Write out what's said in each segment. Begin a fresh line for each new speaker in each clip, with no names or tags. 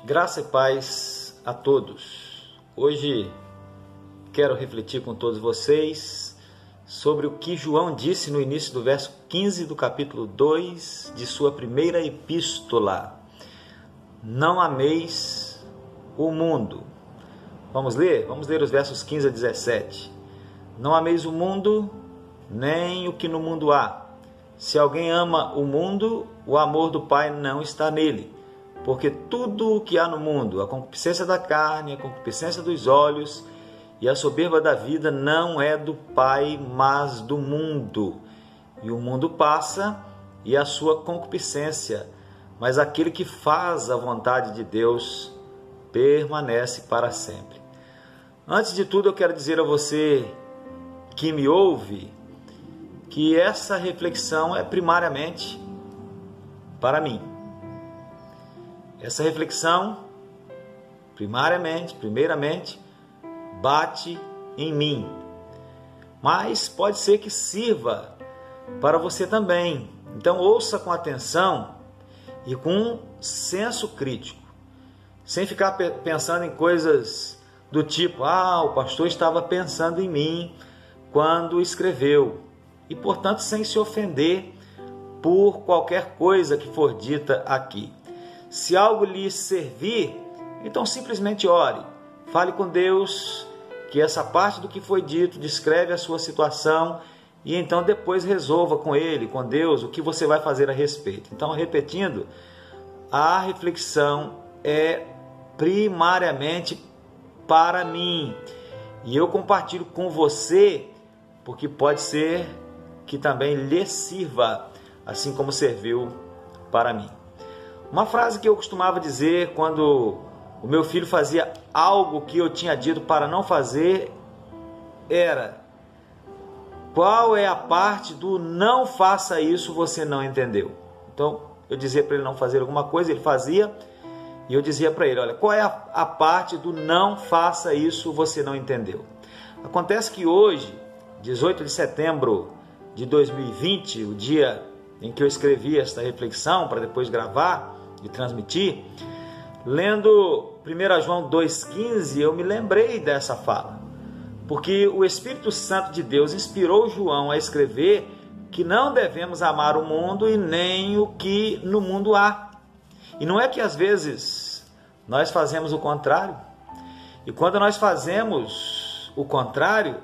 Graça e paz a todos. Hoje quero refletir com todos vocês sobre o que João disse no início do verso 15 do capítulo 2 de sua primeira epístola. Não ameis o mundo. Vamos ler? Vamos ler os versos 15 a 17. Não ameis o mundo, nem o que no mundo há. Se alguém ama o mundo, o amor do Pai não está nele. Porque tudo o que há no mundo, a concupiscência da carne, a concupiscência dos olhos e a soberba da vida, não é do Pai, mas do mundo. E o mundo passa e a sua concupiscência, mas aquele que faz a vontade de Deus permanece para sempre. Antes de tudo, eu quero dizer a você que me ouve que essa reflexão é primariamente para mim. Essa reflexão, primeiramente, bate em mim. Mas pode ser que sirva para você também. Então ouça com atenção e com senso crítico. Sem ficar pensando em coisas do tipo, o pastor estava pensando em mim quando escreveu. E, portanto, sem se ofender por qualquer coisa que for dita aqui. Se algo lhe servir, então simplesmente ore. Fale com Deus, que essa parte do que foi dito descreve a sua situação e então depois resolva com Ele, com Deus, o que você vai fazer a respeito. Então, repetindo, a reflexão é primariamente para mim. E eu compartilho com você, porque pode ser que também lhe sirva, assim como serviu para mim. Uma frase que eu costumava dizer quando o meu filho fazia algo que eu tinha dito para não fazer era: qual é a parte do não faça isso você não entendeu? Então eu dizia para ele não fazer alguma coisa, ele fazia, e eu dizia para ele: olha, qual é a parte do não faça isso você não entendeu? Acontece que hoje, 18 de setembro de 2020, o dia em que eu escrevi esta reflexão para depois gravar e transmitir, lendo 1 João 2,15, eu me lembrei dessa fala, porque o Espírito Santo de Deus inspirou João a escrever que não devemos amar o mundo e nem o que no mundo há. E não é que às vezes nós fazemos o contrário? E quando nós fazemos o contrário,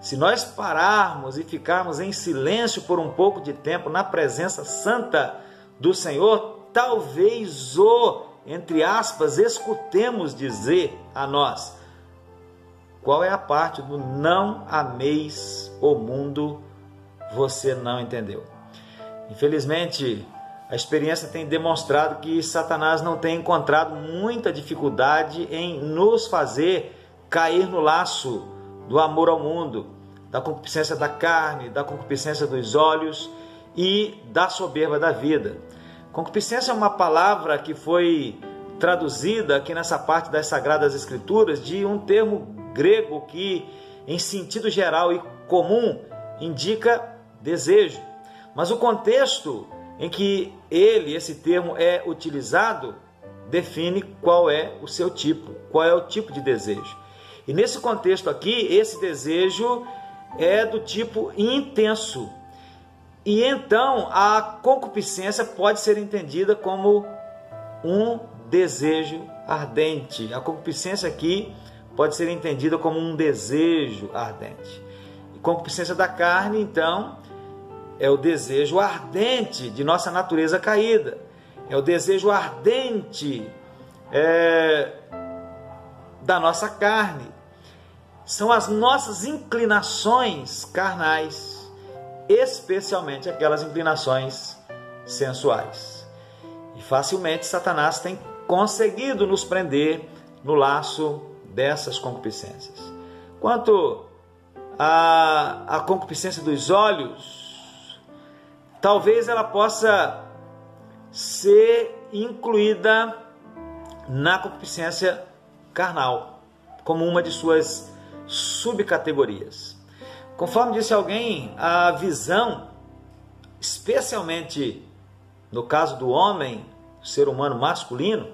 se nós pararmos e ficarmos em silêncio por um pouco de tempo na presença santa do Senhor, talvez entre aspas, escutemos dizer a nós: qual é a parte do não ameis o mundo você não entendeu? Infelizmente, a experiência tem demonstrado que Satanás não tem encontrado muita dificuldade em nos fazer cair no laço do amor ao mundo, da concupiscência da carne, da concupiscência dos olhos e da soberba da vida. Concupiscência é uma palavra que foi traduzida aqui nessa parte das Sagradas Escrituras de um termo grego que, em sentido geral e comum, indica desejo. Mas o contexto em que esse termo é utilizado, define qual é o seu tipo, qual é o tipo de desejo. E nesse contexto aqui, esse desejo é do tipo intenso. E então a concupiscência pode ser entendida como um desejo ardente. A concupiscência aqui pode ser entendida como um desejo ardente. E concupiscência da carne, então, é o desejo ardente de nossa natureza caída. É o desejo ardente da nossa carne. São as nossas inclinações carnais, especialmente aquelas inclinações sensuais. E facilmente Satanás tem conseguido nos prender no laço dessas concupiscências. Quanto à concupiscência dos olhos, talvez ela possa ser incluída na concupiscência carnal, como uma de suas subcategorias. Conforme disse alguém, a visão, especialmente no caso do homem, o ser humano masculino,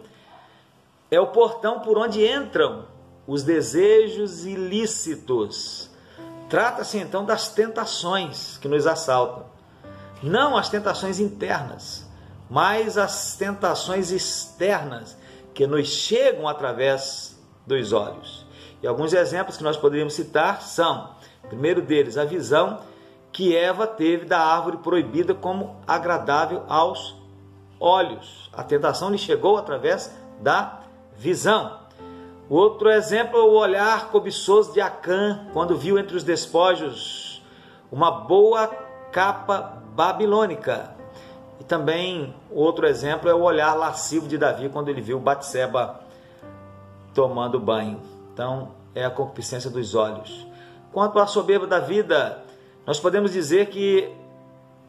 é o portão por onde entram os desejos ilícitos. Trata-se então das tentações que nos assaltam. Não as tentações internas, mas as tentações externas que nos chegam através dos olhos. E alguns exemplos que nós poderíamos citar são, primeiro deles, a visão que Eva teve da árvore proibida como agradável aos olhos. A tentação lhe chegou através da visão. Outro exemplo é o olhar cobiçoso de Acã, quando viu entre os despojos uma boa capa babilônica. E também outro exemplo é o olhar lascivo de Davi, quando ele viu Batseba tomando banho. Então, é a concupiscência dos olhos. Quanto à soberba da vida, nós podemos dizer que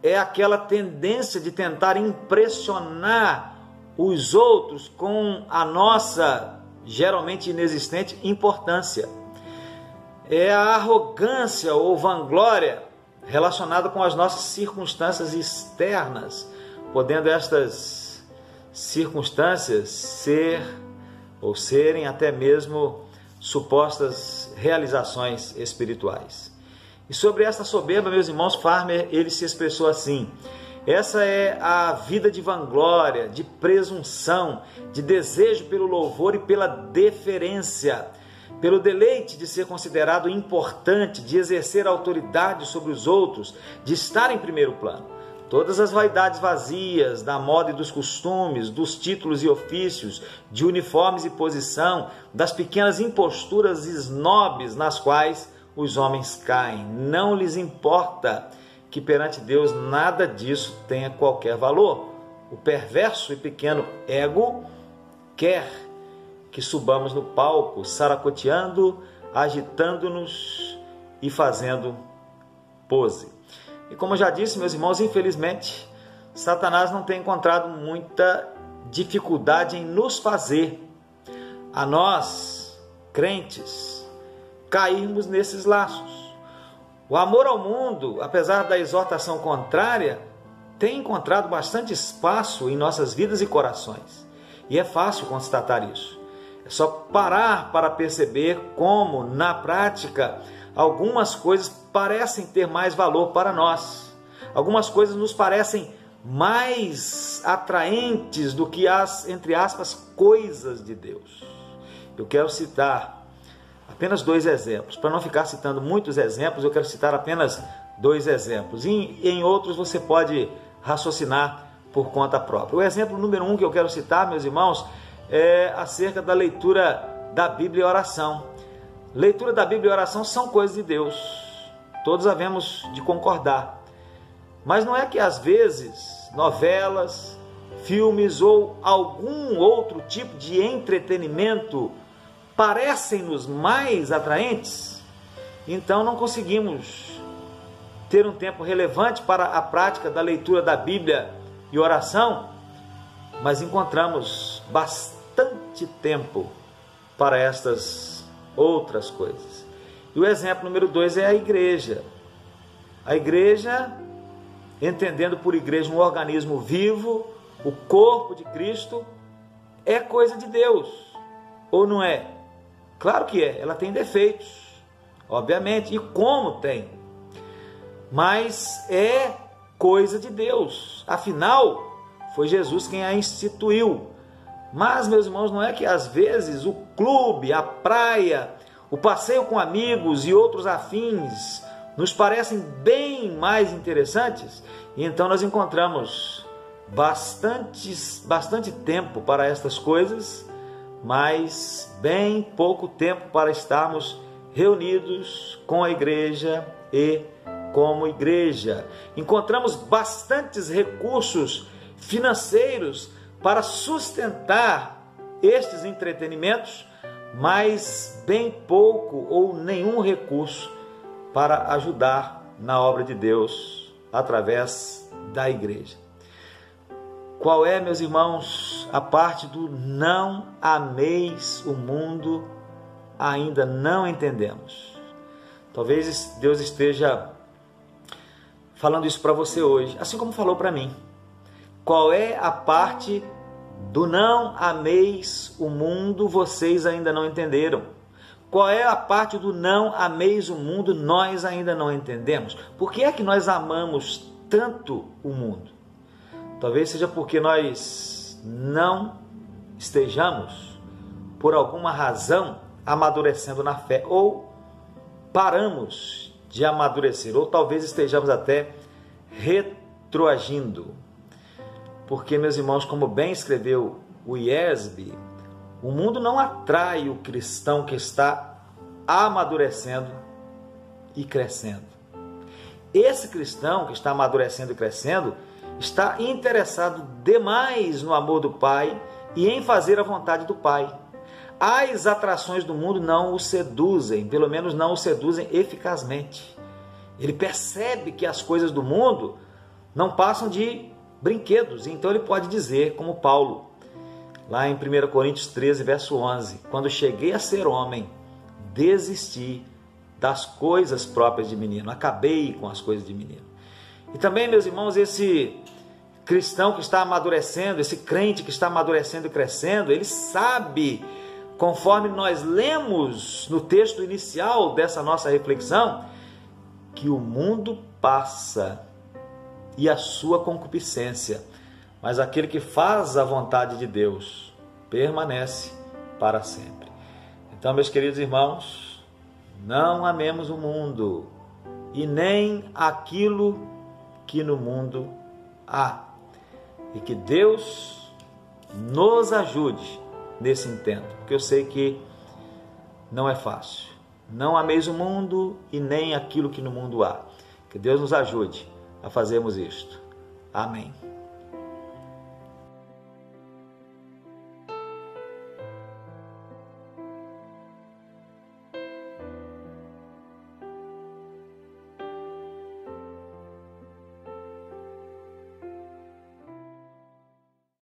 é aquela tendência de tentar impressionar os outros com a nossa, geralmente inexistente, importância. É a arrogância ou vanglória relacionada com as nossas circunstâncias externas, podendo estas circunstâncias serem até mesmo supostas realizações espirituais. E sobre esta soberba, meus irmãos, Farmer, ele se expressou assim: essa é a vida de vanglória, de presunção, de desejo pelo louvor e pela deferência, pelo deleite de ser considerado importante, de exercer autoridade sobre os outros, de estar em primeiro plano. Todas as vaidades vazias da moda e dos costumes, dos títulos e ofícios, de uniformes e posição, das pequenas imposturas snobs nas quais os homens caem. Não lhes importa que perante Deus nada disso tenha qualquer valor. O perverso e pequeno ego quer que subamos no palco, saracoteando, agitando-nos e fazendo pose. E como eu já disse, meus irmãos, infelizmente, Satanás não tem encontrado muita dificuldade em nos fazer, a nós, crentes, cairmos nesses laços. O amor ao mundo, apesar da exortação contrária, tem encontrado bastante espaço em nossas vidas e corações. E é fácil constatar isso. É só parar para perceber como, na prática, algumas coisas parecem ter mais valor para nós. Algumas coisas nos parecem mais atraentes do que as, entre aspas, coisas de Deus. Eu quero citar apenas 2 exemplos. Para não ficar citando muitos exemplos, eu quero citar apenas 2 exemplos. E em outros você pode raciocinar por conta própria. O exemplo número 1 que eu quero citar, meus irmãos, é acerca da leitura da Bíblia e oração. Leitura da Bíblia e oração são coisas de Deus. Todos havemos de concordar. Mas não é que às vezes novelas, filmes ou algum outro tipo de entretenimento parecem-nos mais atraentes? Então não conseguimos ter um tempo relevante para a prática da leitura da Bíblia e oração, mas encontramos bastante tempo para estas outras coisas. E o exemplo número 2 é a igreja. A igreja, entendendo por igreja um organismo vivo, o corpo de Cristo, é coisa de Deus, ou não é? Claro que é, ela tem defeitos, obviamente, e como tem, mas é coisa de Deus, afinal, foi Jesus quem a instituiu. Mas, meus irmãos, não é que às vezes o clube, a praia, o passeio com amigos e outros afins nos parecem bem mais interessantes? E então nós encontramos bastante tempo para estas coisas, mas bem pouco tempo para estarmos reunidos com a igreja e como igreja. Encontramos bastantes recursos financeiros para sustentar estes entretenimentos, mas bem pouco ou nenhum recurso para ajudar na obra de Deus através da igreja. Qual é, meus irmãos, a parte do não ameis o mundo? Ainda não entendemos. Talvez Deus esteja falando isso para você hoje, assim como falou para mim. Qual é a parte do não ameis o mundo, vocês ainda não entenderam. Qual é a parte do não ameis o mundo, nós ainda não entendemos. Por que é que nós amamos tanto o mundo? Talvez seja porque nós não estejamos, por alguma razão, amadurecendo na fé, ou paramos de amadurecer, ou talvez estejamos até retroagindo. Porque, meus irmãos, como bem escreveu o IESB, o mundo não atrai o cristão que está amadurecendo e crescendo. Esse cristão que está amadurecendo e crescendo está interessado demais no amor do Pai e em fazer a vontade do Pai. As atrações do mundo não o seduzem, pelo menos não o seduzem eficazmente. Ele percebe que as coisas do mundo não passam de brinquedos, então ele pode dizer, como Paulo, lá em 1 Coríntios 13, verso 11, quando cheguei a ser homem, desisti das coisas próprias de menino, acabei com as coisas de menino. E também, meus irmãos, esse cristão que está amadurecendo, esse crente que está amadurecendo e crescendo, ele sabe, conforme nós lemos no texto inicial dessa nossa reflexão, que o mundo passa e a sua concupiscência, mas aquele que faz a vontade de Deus permanece para sempre. Então, meus queridos irmãos, não amemos o mundo e nem aquilo que no mundo há. E que Deus nos ajude nesse intento, porque eu sei que não é fácil. Não ameis o mundo e nem aquilo que no mundo há. Que Deus nos ajude a fazermos isto. Amém.